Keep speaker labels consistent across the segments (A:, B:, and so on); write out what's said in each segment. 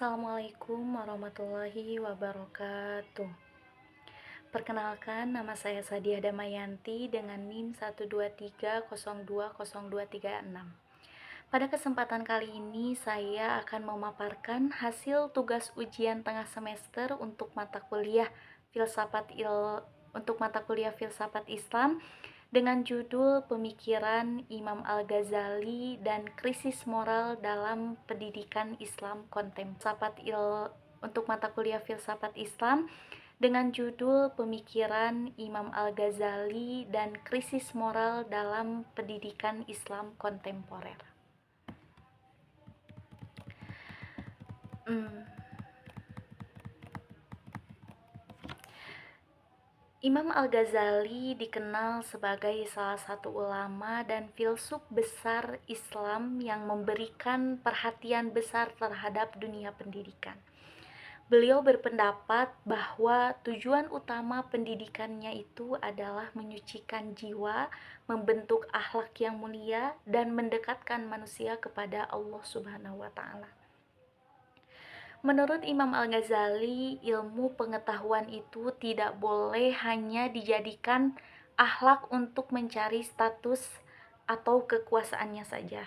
A: Assalamualaikum warahmatullahi wabarakatuh. Perkenalkan, nama saya Sadia Damayanti dengan NIM 123020236. Pada kesempatan kali ini saya akan memaparkan hasil tugas ujian tengah semester untuk mata kuliah filsafat Islam dengan judul Pemikiran Imam Al-Ghazali dan Krisis Moral dalam Pendidikan Islam Kontemporer. Untuk mata kuliah filsafat Islam dengan judul Pemikiran Imam Al-Ghazali dan Krisis Moral dalam Pendidikan Islam Kontemporer. Imam Al-Ghazali dikenal sebagai salah satu ulama dan filsuf besar Islam yang memberikan perhatian besar terhadap dunia pendidikan. Beliau berpendapat bahwa tujuan utama pendidikannya itu adalah menyucikan jiwa, membentuk akhlak yang mulia, dan mendekatkan manusia kepada Allah Subhanahu wa Ta'ala. Menurut Imam Al-Ghazali, ilmu pengetahuan itu tidak boleh hanya dijadikan akhlak untuk mencari status atau kekuasaannya saja.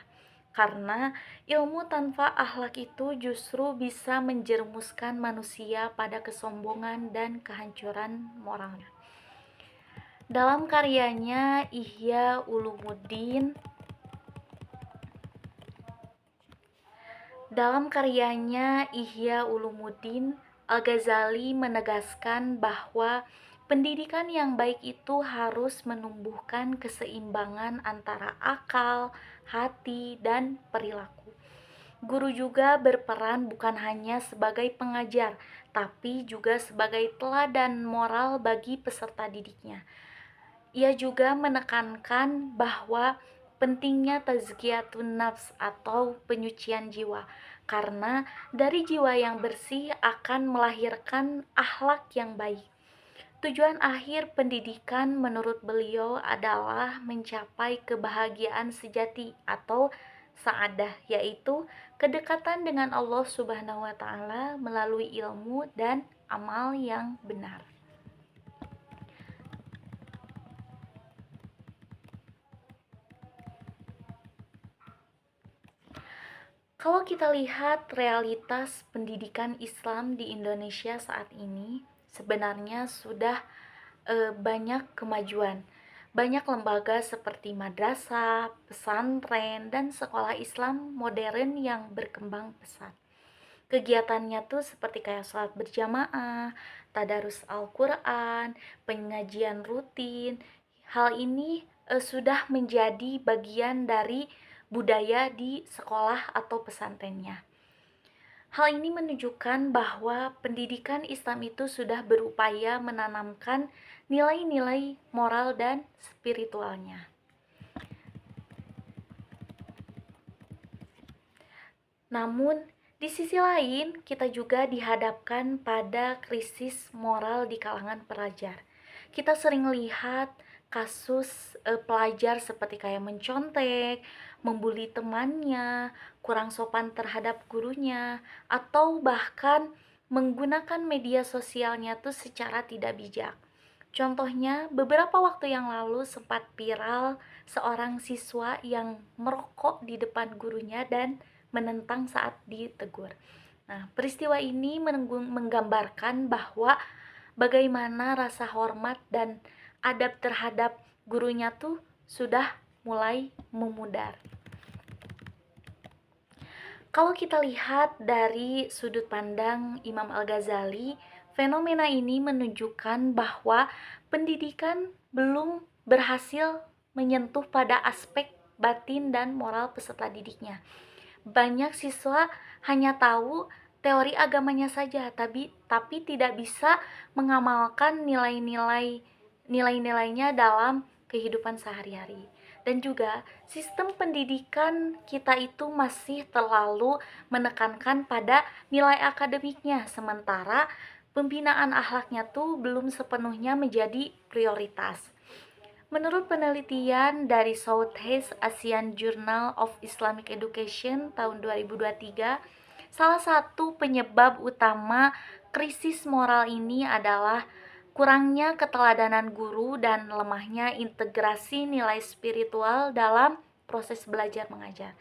A: Karena ilmu tanpa akhlak itu justru bisa menjerumuskan manusia pada kesombongan dan kehancuran moralnya. Dalam karyanya Ihya Ulumuddin, Al-Ghazali menegaskan bahwa pendidikan yang baik itu harus menumbuhkan keseimbangan antara akal, hati, dan perilaku. Guru juga berperan bukan hanya sebagai pengajar, tapi juga sebagai teladan moral bagi peserta didiknya. Ia juga menekankan bahwa pentingnya tazkiyatun nafs atau penyucian jiwa, karena dari jiwa yang bersih akan melahirkan akhlak yang baik. Tujuan akhir pendidikan menurut beliau adalah mencapai kebahagiaan sejati atau sa'adah, yaitu kedekatan dengan Allah Subhanahu wa Ta'ala melalui ilmu dan amal yang benar. Kalau kita lihat realitas pendidikan Islam di Indonesia saat ini, sebenarnya sudah banyak kemajuan. Banyak lembaga seperti madrasah, pesantren, dan sekolah Islam modern yang berkembang pesat. Kegiatannya tuh seperti kayak sholat berjamaah, tadarus Al-Quran, pengajian rutin. Hal ini sudah menjadi bagian dari budaya di sekolah atau pesantrennya. Hal ini menunjukkan bahwa pendidikan Islam itu sudah berupaya menanamkan nilai-nilai moral dan spiritualnya. Namun, di sisi lain, kita juga dihadapkan pada krisis moral di kalangan pelajar. Kita sering lihat kasus pelajar seperti kayak mencontek, membuli temannya, kurang sopan terhadap gurunya, atau bahkan menggunakan media sosialnya tuh secara tidak bijak. Contohnya, beberapa waktu yang lalu sempat viral seorang siswa yang merokok di depan gurunya dan menentang saat ditegur. Nah, peristiwa ini menggambarkan bahwa bagaimana rasa hormat dan adab terhadap gurunya tuh sudah mulai memudar. Kalau kita lihat dari sudut pandang Imam Al-Ghazali, fenomena ini menunjukkan bahwa pendidikan belum berhasil menyentuh pada aspek batin dan moral peserta didiknya. Banyak siswa hanya tahu teori agamanya saja, tapi tidak bisa mengamalkan nilai-nilainya dalam kehidupan sehari-hari. Dan juga sistem pendidikan kita itu masih terlalu menekankan pada nilai akademiknya, sementara pembinaan akhlaknya tuh belum sepenuhnya menjadi prioritas. Menurut penelitian dari Southeast Asian Journal of Islamic Education tahun 2023, Salah satu penyebab utama krisis moral ini adalah kurangnya keteladanan guru dan lemahnya integrasi nilai spiritual dalam proses belajar mengajar.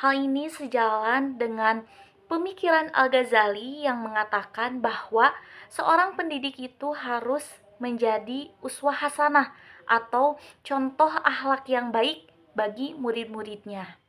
A: Hal ini sejalan dengan pemikiran Al-Ghazali yang mengatakan bahwa seorang pendidik itu harus menjadi uswah hasanah atau contoh akhlak yang baik bagi murid-muridnya.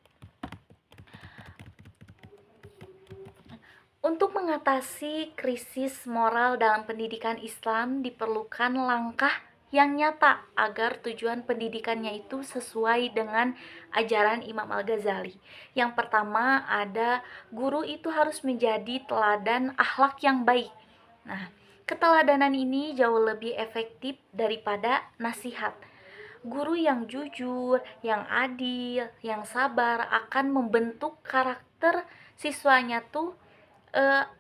A: Untuk mengatasi krisis moral dalam pendidikan Islam diperlukan langkah yang nyata agar tujuan pendidikannya itu sesuai dengan ajaran Imam Al-Ghazali. Yang pertama ada guru itu harus menjadi teladan akhlak yang baik. Nah, keteladanan ini jauh lebih efektif daripada nasihat. Guru yang jujur, yang adil, yang sabar akan membentuk karakter siswanya tuh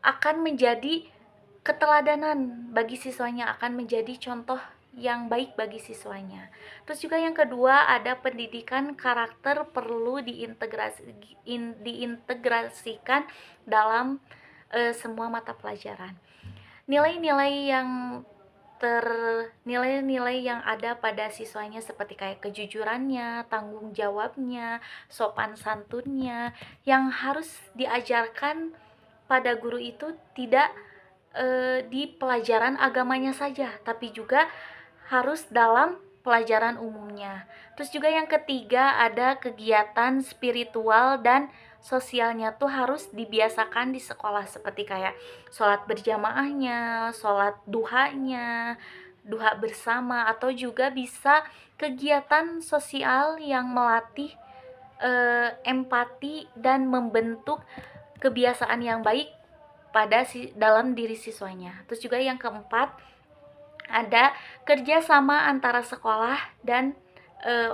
A: akan menjadi keteladanan bagi siswanya, akan menjadi contoh yang baik bagi siswanya. Terus juga yang kedua ada pendidikan karakter perlu diintegrasikan dalam semua mata pelajaran. Nilai-nilai yang nilai-nilai yang ada pada siswanya seperti kayak kejujurannya, tanggung jawabnya, sopan santunnya yang harus diajarkan pada guru itu tidak di pelajaran agamanya saja, tapi juga harus dalam pelajaran umumnya. Terus juga yang ketiga ada kegiatan spiritual dan sosialnya tuh harus dibiasakan di sekolah seperti kayak sholat berjamaahnya, sholat duhanya, duha bersama, atau juga bisa kegiatan sosial yang melatih empati dan membentuk kebiasaan yang baik dalam diri siswanya. Terus juga yang keempat ada kerjasama antara sekolah dan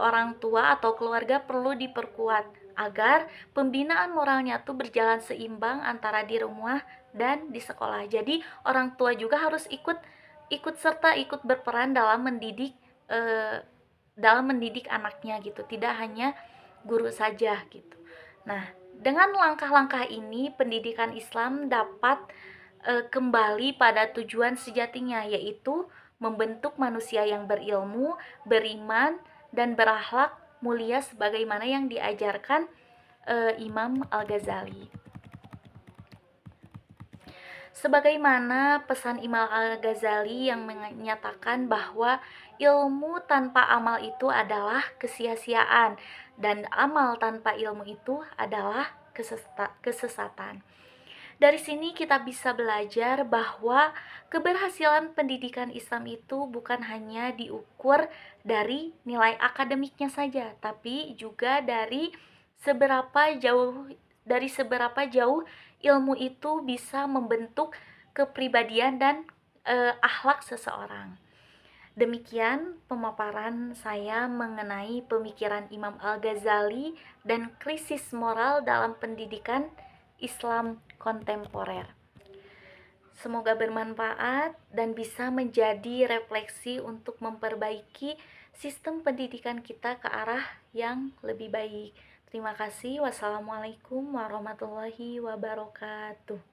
A: orang tua atau keluarga perlu diperkuat agar pembinaan moralnya tuh berjalan seimbang antara di rumah dan di sekolah. Jadi orang tua juga harus ikut serta ikut berperan dalam mendidik anaknya gitu, tidak hanya guru saja gitu. Nah, dengan langkah-langkah ini pendidikan Islam dapat kembali pada tujuan sejatinya, yaitu membentuk manusia yang berilmu, beriman, dan berakhlak mulia sebagaimana yang diajarkan Imam Al-Ghazali. Sebagaimana pesan Imam Al-Ghazali yang menyatakan bahwa ilmu tanpa amal itu adalah kesia-siaan dan amal tanpa ilmu itu adalah kesesatan. Dari sini kita bisa belajar bahwa keberhasilan pendidikan Islam itu bukan hanya diukur dari nilai akademiknya saja, tapi juga seberapa jauh ilmu itu bisa membentuk kepribadian dan akhlak seseorang. Demikian pemaparan saya mengenai pemikiran Imam Al-Ghazali dan krisis moral dalam pendidikan Islam kontemporer. Semoga bermanfaat dan bisa menjadi refleksi untuk memperbaiki sistem pendidikan kita ke arah yang lebih baik. Terima kasih. Wassalamualaikum warahmatullahi wabarakatuh.